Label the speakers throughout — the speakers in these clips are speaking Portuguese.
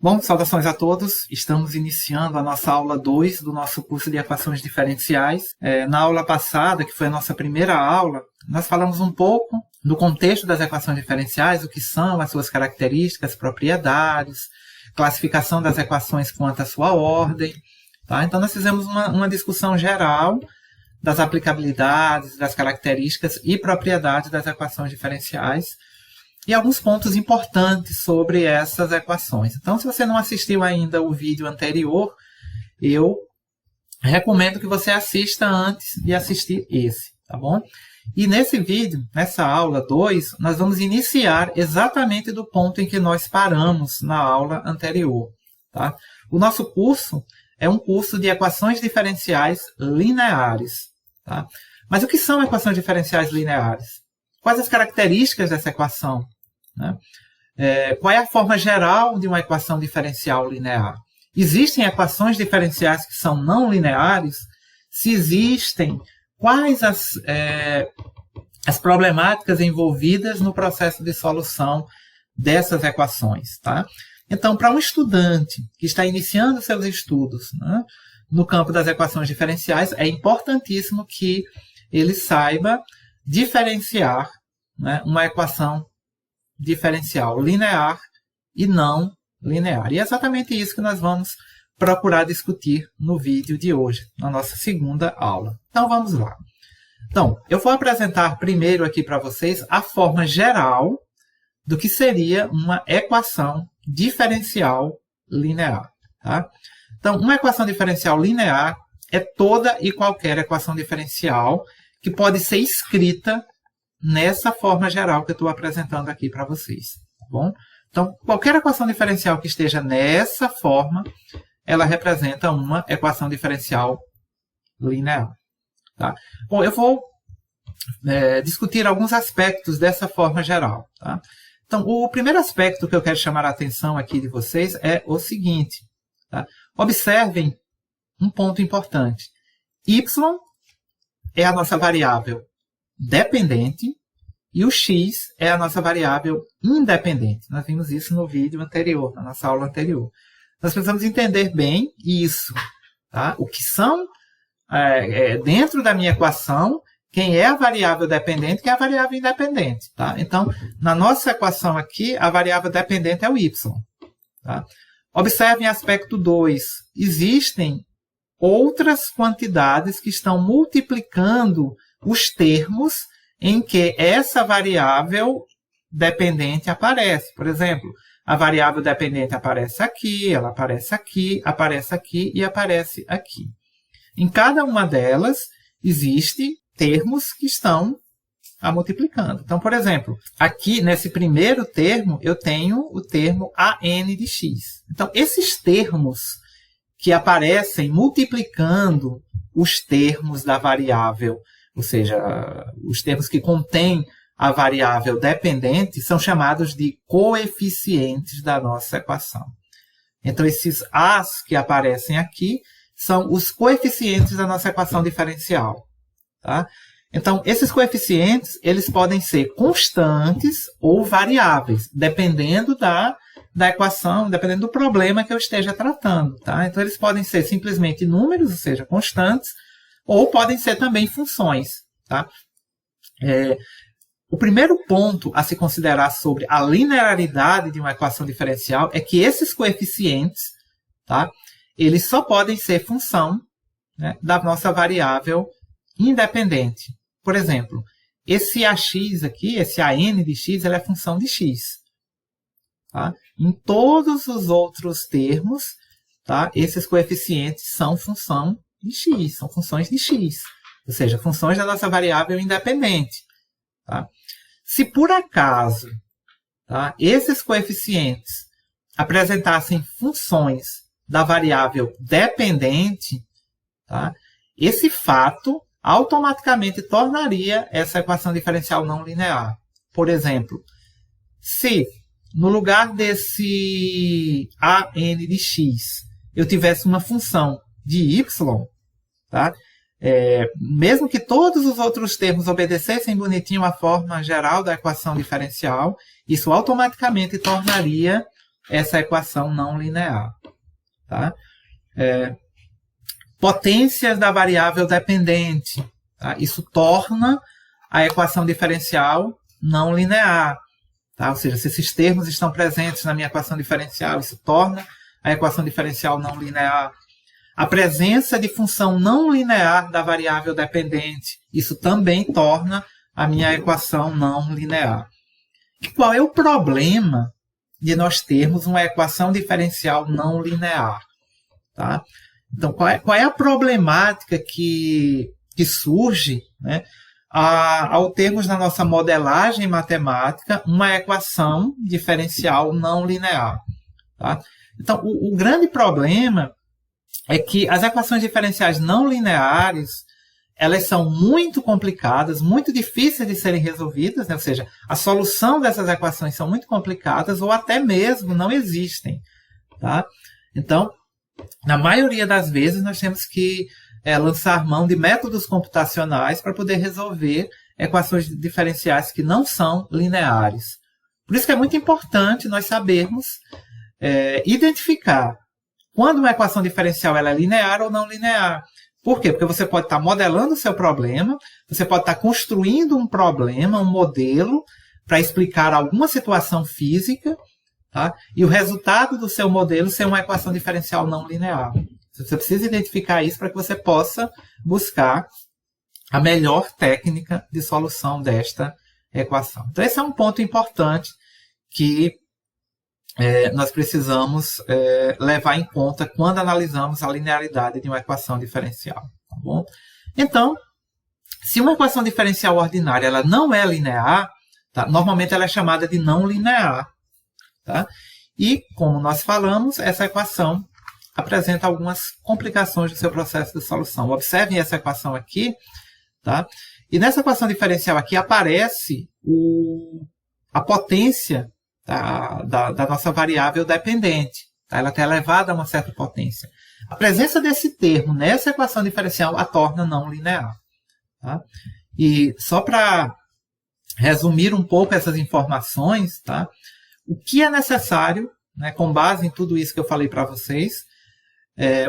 Speaker 1: Bom, saudações a todos. Estamos iniciando a nossa aula 2 do nosso curso de equações diferenciais. Na aula passada, que foi a nossa primeira aula, nós falamos um pouco do contexto das equações diferenciais, o que são as suas características, propriedades, classificação das equações quanto à sua ordem. Tá? Então, nós fizemos uma discussão geral das aplicabilidades, das características e propriedades das equações diferenciais e alguns pontos importantes sobre essas equações. Então, se você não assistiu ainda o vídeo anterior, eu recomendo que você assista antes de assistir esse, tá bom? E nesse vídeo, nessa aula 2, nós vamos iniciar exatamente do ponto em que nós paramos na aula anterior. Tá? O nosso curso é um curso de equações diferenciais lineares. Tá? Mas o que são equações diferenciais lineares? Quais as características dessa equação? Né? Qual é a forma geral de uma equação diferencial linear? Existem equações diferenciais que são não lineares? Se existem, quais as problemáticas envolvidas no processo de solução dessas equações? Tá? Então, para um estudante que está iniciando seus estudos, né, no campo das equações diferenciais, é importantíssimo que ele saiba diferenciar, né, uma equação diferencial linear e não linear. E é exatamente isso que nós vamos procurar discutir no vídeo de hoje, na nossa segunda aula. Então, vamos lá. Então, eu vou apresentar primeiro aqui para vocês a forma geral do que seria uma equação diferencial linear. Tá? Então, uma equação diferencial linear é toda e qualquer equação diferencial que pode ser escrita nessa forma geral que eu estou apresentando aqui para vocês. Tá bom? Então, qualquer equação diferencial que esteja nessa forma, ela representa uma equação diferencial linear. Tá? Bom, eu vou discutir alguns aspectos dessa forma geral. Tá? Então, o primeiro aspecto que eu quero chamar a atenção aqui de vocês é o seguinte. Tá? Observem um ponto importante. Y é a nossa variável dependente e o x é a nossa variável independente. Nós vimos isso no vídeo anterior, na nossa aula anterior. Nós precisamos entender bem isso. Tá? O que são, dentro da minha equação, quem é a variável dependente e quem é a variável independente. Tá? Então, na nossa equação aqui, a variável dependente é o y. Tá? Observem aspecto 2. Existem outras quantidades que estão multiplicando os termos em que essa variável dependente aparece. Por exemplo, a variável dependente aparece aqui, ela aparece aqui e aparece aqui. Em cada uma delas, existem termos que estão multiplicando. Então, por exemplo, aqui nesse primeiro termo, eu tenho o termo AN de x. Então, esses termos que aparecem multiplicando os termos da variável, ou seja, os termos que contêm a variável dependente, são chamados de coeficientes da nossa equação. Então, esses A's que aparecem aqui são os coeficientes da nossa equação diferencial. Tá? Então, esses coeficientes eles podem ser constantes ou variáveis, dependendo da equação, dependendo do problema que eu esteja tratando. Tá? Então, eles podem ser simplesmente números, ou seja, constantes, ou podem ser também funções. Tá? O primeiro ponto a se considerar sobre a linearidade de uma equação diferencial é que esses coeficientes, tá, eles só podem ser função, né, da nossa variável independente. Por exemplo, esse AX aqui, esse AN de x, ele é função de x. Tá? Em todos os outros termos, tá, esses coeficientes são função de x, são funções de x. Ou seja, funções da nossa variável independente. Tá? Se por acaso, tá, esses coeficientes apresentassem funções da variável dependente, tá, esse fato automaticamente tornaria essa equação diferencial não linear. Por exemplo, se no lugar desse AN de x eu tivesse uma função de y, tá? Mesmo que todos os outros termos obedecessem bonitinho à forma geral da equação diferencial, isso automaticamente tornaria essa equação não linear. Tá? Potências da variável dependente. Tá? Isso torna a equação diferencial não linear. Tá? Ou seja, se esses termos estão presentes na minha equação diferencial, isso torna a equação diferencial não linear. A presença de função não linear da variável dependente, isso também torna a minha equação não linear. E qual é o problema de nós termos uma equação diferencial não linear? Tá? Então, qual é a problemática que surge, né, ao termos na nossa modelagem matemática uma equação diferencial não linear? Tá? Então, o grande problema é que as equações diferenciais não lineares, elas são muito complicadas, muito difíceis de serem resolvidas, né? Ou seja, a solução dessas equações são muito complicadas ou até mesmo não existem. Tá? Então, na maioria das vezes, nós temos que lançar mão de métodos computacionais para poder resolver equações diferenciais que não são lineares. Por isso que é muito importante nós sabermos identificar quando uma equação diferencial ela é linear ou não linear. Por quê? Porque você pode estar modelando o seu problema, você pode estar construindo um problema, um modelo, para explicar alguma situação física, tá? E o resultado do seu modelo ser uma equação diferencial não linear. Você precisa identificar isso para que você possa buscar a melhor técnica de solução desta equação. Então, esse é um ponto importante que nós precisamos levar em conta quando analisamos a linearidade de uma equação diferencial. Tá bom? Então, se uma equação diferencial ordinária ela não é linear, tá? Normalmente ela é chamada de não linear. Tá? E, como nós falamos, essa equação apresenta algumas complicações do seu processo de solução. Observem essa equação aqui. Tá? E nessa equação diferencial aqui aparece a potência da nossa variável dependente. Tá? Ela está elevada a uma certa potência. A presença desse termo nessa equação diferencial a torna não linear. Tá? E só para resumir um pouco essas informações, tá? O que é necessário, né, com base em tudo isso que eu falei para vocês,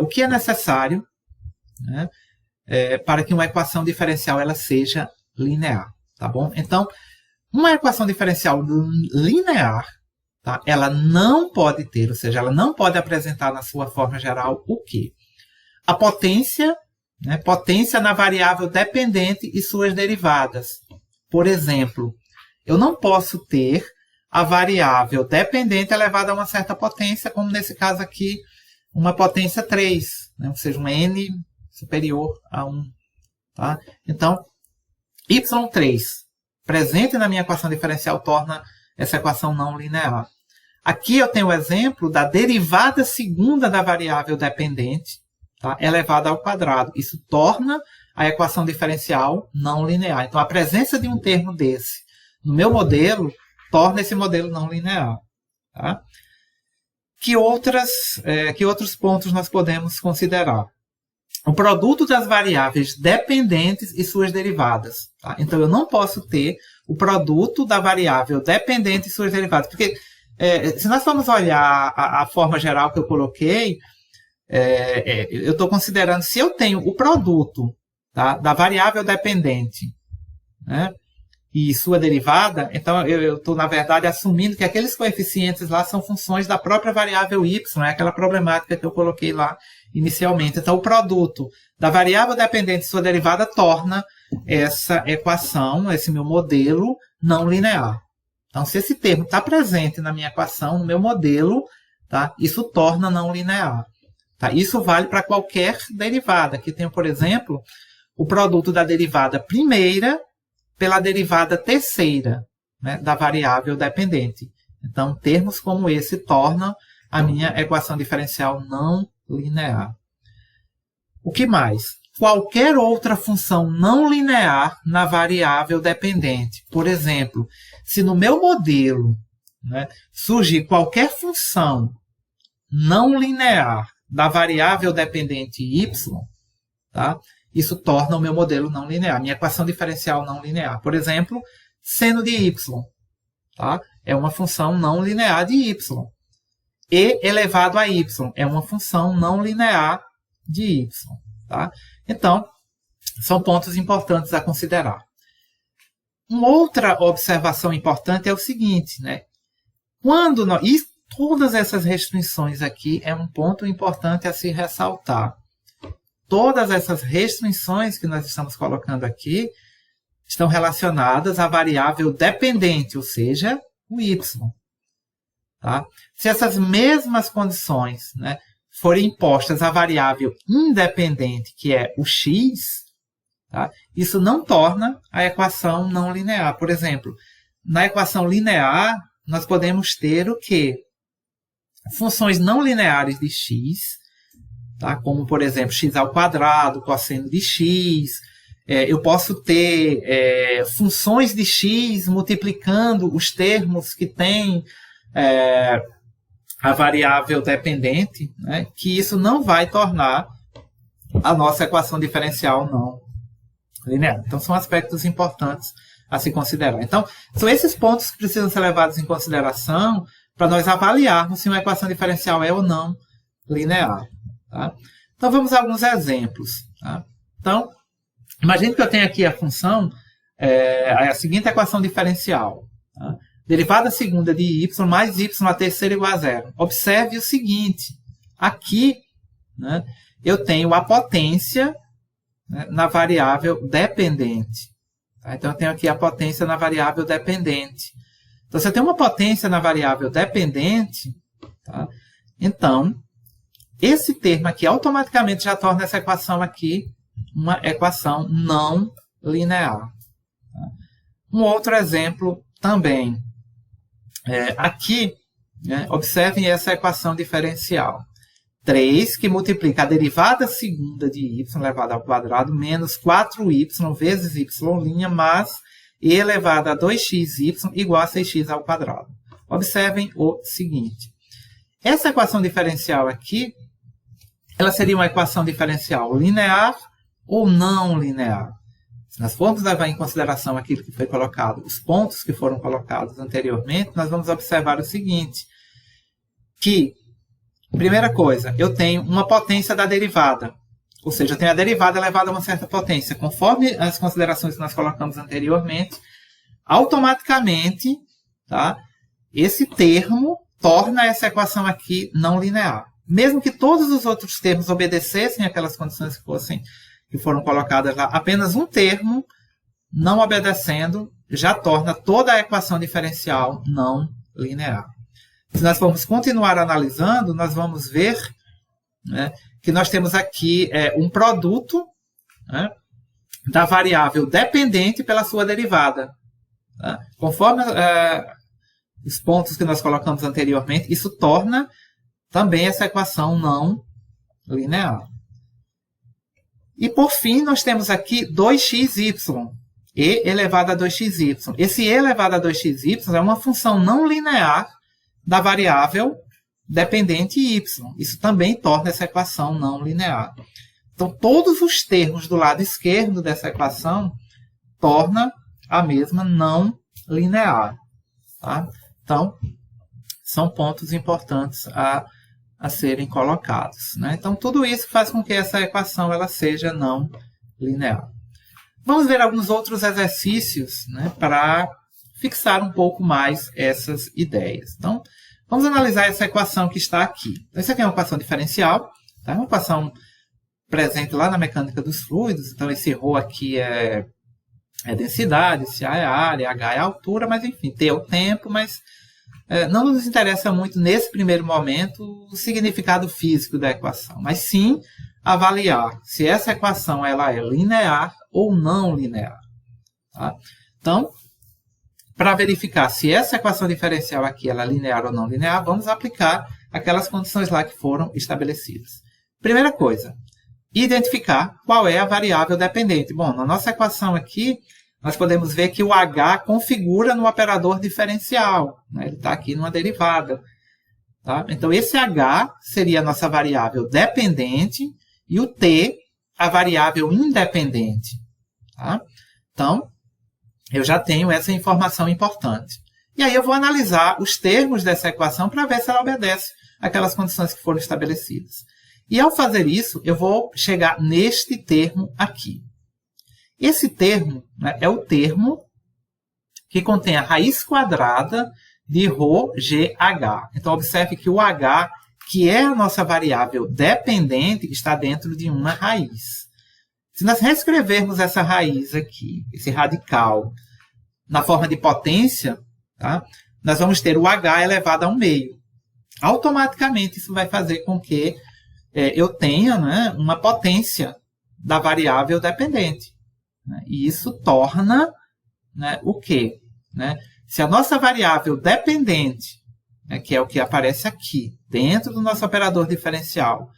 Speaker 1: o que é necessário, né, para que uma equação diferencial ela seja linear. Tá bom? Então, uma equação diferencial linear, tá? Ela não pode ter, ou seja, ela não pode apresentar na sua forma geral o quê? A potência, né, potência na variável dependente e suas derivadas. Por exemplo, eu não posso ter a variável dependente elevada a uma certa potência, como nesse caso aqui, uma potência 3, né, ou seja, um n superior a 1. Tá? Então, y3 presente na minha equação diferencial torna essa equação não linear. Aqui eu tenho o exemplo da derivada segunda da variável dependente, tá, elevada ao quadrado. Isso torna a equação diferencial não linear. Então, a presença de um termo desse no meu modelo torna esse modelo não linear. Tá? Que outros pontos nós podemos considerar? O produto das variáveis dependentes e suas derivadas. Tá? Então, eu não posso ter o produto da variável dependente e suas derivadas. Porque, se nós formos olhar a forma geral que eu coloquei, eu estou considerando, se eu tenho o produto, tá, da variável dependente, né, e sua derivada, então eu estou, na verdade, assumindo que aqueles coeficientes lá são funções da própria variável y, é aquela problemática que eu coloquei lá inicialmente. Então, o produto da variável dependente e sua derivada torna essa equação, esse meu modelo, não linear. Então, se esse termo está presente na minha equação, no meu modelo, tá, isso torna não linear. Tá? Isso vale para qualquer derivada. Aqui tem, por exemplo, o produto da derivada primeira pela derivada terceira, né, da variável dependente. Então, termos como esse tornam a minha equação diferencial não linear. O que mais? Qualquer outra função não linear na variável dependente. Por exemplo, se no meu modelo, né, surgir qualquer função não linear da variável dependente y, tá? Isso torna o meu modelo não linear, minha equação diferencial não linear. Por exemplo, seno de y, tá? É uma função não linear de y. e elevado a y. É uma função não linear de y. Tá? Então, são pontos importantes a considerar. Uma outra observação importante é o seguinte, né? Quando nós, e todas essas restrições aqui é um ponto importante a se ressaltar. Todas essas restrições que nós estamos colocando aqui estão relacionadas à variável dependente, ou seja, o y. Tá? Se essas mesmas condições, né, forem impostas à variável independente, que é o x, tá? Isso não torna a equação não linear. Por exemplo, na equação linear, nós podemos ter o quê? Funções não lineares de x, tá? Como, por exemplo, x ao quadrado, cosseno de x. Eu posso ter funções de x multiplicando os termos que tem a variável dependente, né? Que isso não vai tornar a nossa equação diferencial não linear. Então, são aspectos importantes a se considerar. Então, são esses pontos que precisam ser levados em consideração para nós avaliarmos se uma equação diferencial é ou não linear. Tá? Então, vamos a alguns exemplos. Tá? Então, imagine que eu tenho aqui a função, a seguinte equação diferencial. Tá? Derivada segunda de y mais y a terceira igual a zero. Observe o seguinte. Aqui, né, eu tenho a potência, né, na variável dependente. Tá? Então, eu tenho aqui a potência na variável dependente. Então, se eu tenho uma potência na variável dependente, tá? Então, esse termo aqui automaticamente já torna essa equação aqui uma equação não linear. Tá? Um outro exemplo também. Aqui, né, observem essa equação diferencial. 3 que multiplica a derivada segunda de y elevado ao quadrado menos 4y vezes y' mais e elevado a 2xy igual a 6x ao quadrado. Observem o seguinte. Essa equação diferencial aqui, ela seria uma equação diferencial linear ou não linear? Se nós formos levar em consideração aquilo que foi colocado, os pontos que foram colocados anteriormente, nós vamos observar o seguinte, que, primeira coisa, eu tenho uma potência da derivada, ou seja, eu tenho a derivada elevada a uma certa potência. Conforme as considerações que nós colocamos anteriormente, automaticamente, tá, esse termo torna essa equação aqui não linear. Mesmo que todos os outros termos obedecessem aquelas condições que foram colocadas lá, apenas um termo não obedecendo já torna toda a equação diferencial não linear. Se nós formos continuar analisando, nós vamos ver, né, que nós temos aqui um produto, né, da variável dependente pela sua derivada. Tá? Conforme os pontos que nós colocamos anteriormente, isso torna também essa equação não linear. E, por fim, nós temos aqui 2xy, e elevado a 2xy. Esse e elevado a 2xy é uma função não linear da variável dependente y. Isso também torna essa equação não linear. Então, todos os termos do lado esquerdo dessa equação tornam a mesma não linear. Tá? Então, são pontos importantes a serem colocados. Né? Então, tudo isso faz com que essa equação ela seja não linear. Vamos ver alguns outros exercícios, né, para fixar um pouco mais essas ideias. Então, vamos analisar essa equação que está aqui. Então, essa aqui é uma equação diferencial, tá? Uma equação presente lá na mecânica dos fluidos. Então, esse ρ aqui é densidade, esse A é área, H é altura, mas enfim, T é o tempo, mas não nos interessa muito nesse primeiro momento o significado físico da equação, mas sim avaliar se essa equação ela é linear ou não linear. Tá? Então, para verificar se essa equação diferencial aqui ela é linear ou não linear, vamos aplicar aquelas condições lá que foram estabelecidas. Primeira coisa, identificar qual é a variável dependente. Bom, na nossa equação aqui, nós podemos ver que o H configura no operador diferencial. Né? Ele está aqui numa derivada. Tá? Então, esse H seria a nossa variável dependente e o T a variável independente. Tá? Então, eu já tenho essa informação importante. E aí eu vou analisar os termos dessa equação para ver se ela obedece aquelas condições que foram estabelecidas. E ao fazer isso, eu vou chegar neste termo aqui. Esse termo, né, é o termo que contém a raiz quadrada de ρgh. Então, observe que o h, que é a nossa variável dependente, está dentro de uma raiz. Se nós reescrevermos essa raiz aqui, esse radical, na forma de potência, tá? Nós vamos ter o h elevado a 1/2. Automaticamente, isso vai fazer com que eu tenha, né, uma potência da variável dependente. Né? E isso torna, né, o quê? Né? Se a nossa variável dependente, né, que é o que aparece aqui, dentro do nosso operador diferencial,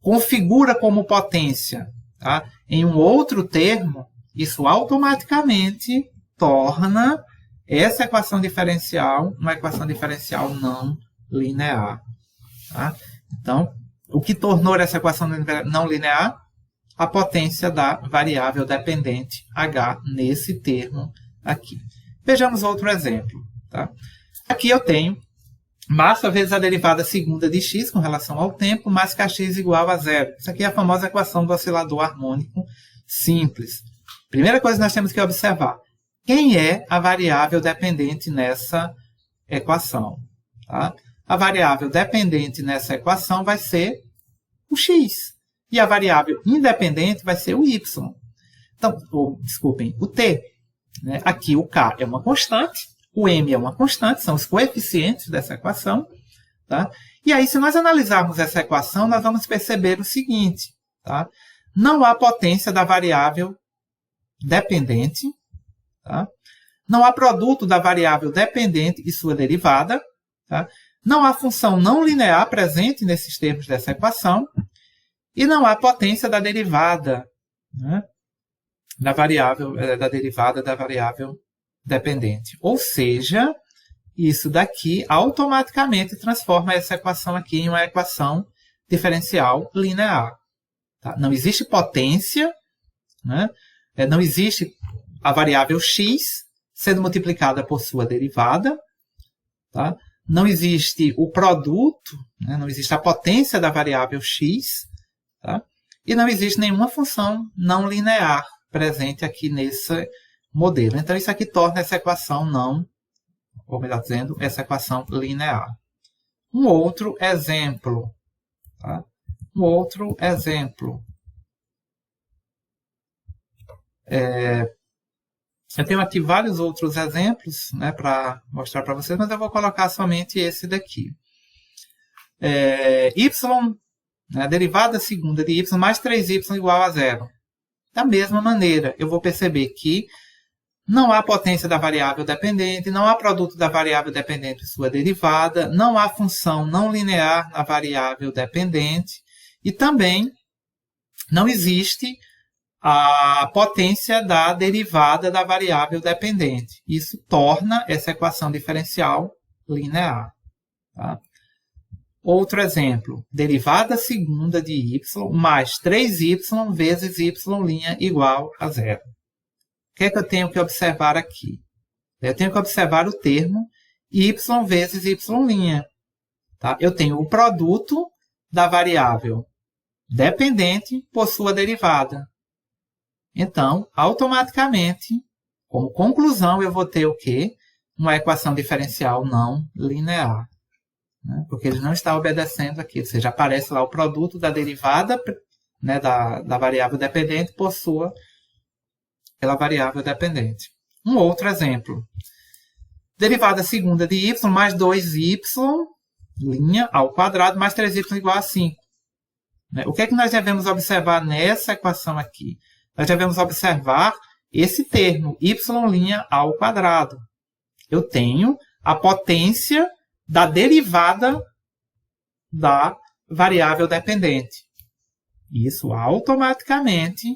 Speaker 1: configura como potência, tá, em um outro termo, isso automaticamente torna essa equação diferencial uma equação diferencial não linear. Tá? Então, o que tornou essa equação não linear? A potência da variável dependente h nesse termo aqui. Vejamos outro exemplo. Tá? Aqui eu tenho massa vezes a derivada segunda de x com relação ao tempo, mais que x igual a zero. Isso aqui é a famosa equação do oscilador harmônico simples. Primeira coisa que nós temos que observar. Quem é a variável dependente nessa equação? Tá? A variável dependente nessa equação vai ser o x. E a variável independente vai ser o y. Então, desculpem, o t. Né? Aqui o k é uma constante, o m é uma constante, são os coeficientes dessa equação. Tá? E aí, se nós analisarmos essa equação, nós vamos perceber o seguinte. Tá? Não há potência da variável dependente. Tá? Não há produto da variável dependente e sua derivada. Tá? Não há função não linear presente nesses termos dessa equação. E não há potência da derivada, né, da derivada da variável dependente. Ou seja, isso daqui automaticamente transforma essa equação aqui em uma equação diferencial linear. Tá? Não existe potência, né? Não existe a variável x sendo multiplicada por sua derivada. Tá? Não existe o produto, né? Não existe a potência da variável x. Tá? E não existe nenhuma função não linear presente aqui nesse modelo. Então, isso aqui torna essa equação não, ou melhor dizendo, essa equação linear. Um outro exemplo. Tá? Um outro exemplo. Eu tenho aqui vários outros exemplos, né, para mostrar para vocês, mas eu vou colocar somente esse daqui. Y, né, a derivada segunda de y mais 3y igual a zero. Da mesma maneira, eu vou perceber que não há potência da variável dependente, não há produto da variável dependente e sua derivada, não há função não linear na variável dependente e também não existe a potência da derivada da variável dependente. Isso torna essa equação diferencial linear. Tá? Outro exemplo, derivada segunda de y mais 3y vezes y' igual a zero. O que é que eu tenho que observar aqui? Eu tenho que observar o termo y vezes y'. Tá? Eu tenho o produto da variável dependente por sua derivada. Então, automaticamente, como conclusão, eu vou ter o quê? Uma equação diferencial não linear. Né? Porque ele não está obedecendo aqui. Ou seja, aparece lá o produto da derivada, né, da variável dependente por sua pela variável dependente. Um outro exemplo. Derivada segunda de y mais 2y' ao quadrado mais 3y igual a 5. Né? O que é que nós devemos observar nessa equação aqui? Nós devemos observar esse termo, y' ao quadrado. Eu tenho a potência da derivada da variável dependente. Isso automaticamente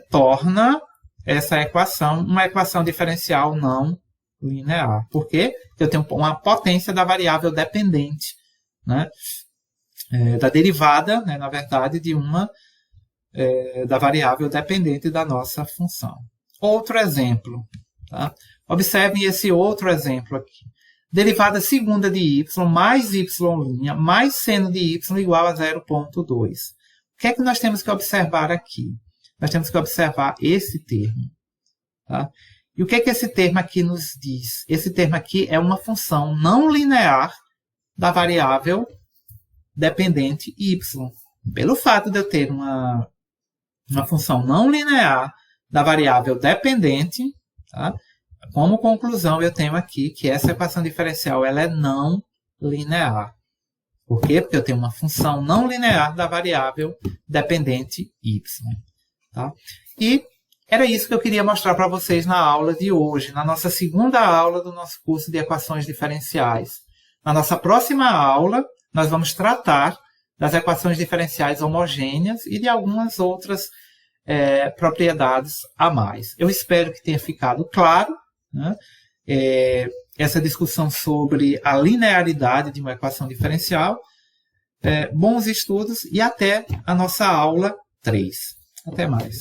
Speaker 1: torna essa equação uma equação diferencial não linear. Por quê? Porque eu tenho uma potência da variável dependente, né? Da derivada, né, na verdade, da variável dependente da nossa função. Outro exemplo. Tá? Observem esse outro exemplo aqui. derivada segunda de y mais y' mais seno de y igual a 0,2. O que é que nós temos que observar aqui? Nós temos que observar esse termo. Tá? E o que é que esse termo aqui nos diz? Esse termo aqui é uma função não linear da variável dependente y. Pelo fato de eu ter uma função não linear da variável dependente, tá? Como conclusão eu tenho aqui que essa equação diferencial ela é não linear. Por quê? Porque eu tenho uma função não linear da variável dependente y. Tá? E era isso que eu queria mostrar para vocês na aula de hoje, na nossa segunda aula do nosso curso de equações diferenciais. Na nossa próxima aula, nós vamos tratar das equações diferenciais homogêneas e de algumas outras propriedades a mais. Eu espero que tenha ficado claro, né, essa discussão sobre a linearidade de uma equação diferencial. Bons estudos e até a nossa aula 3. Até mais.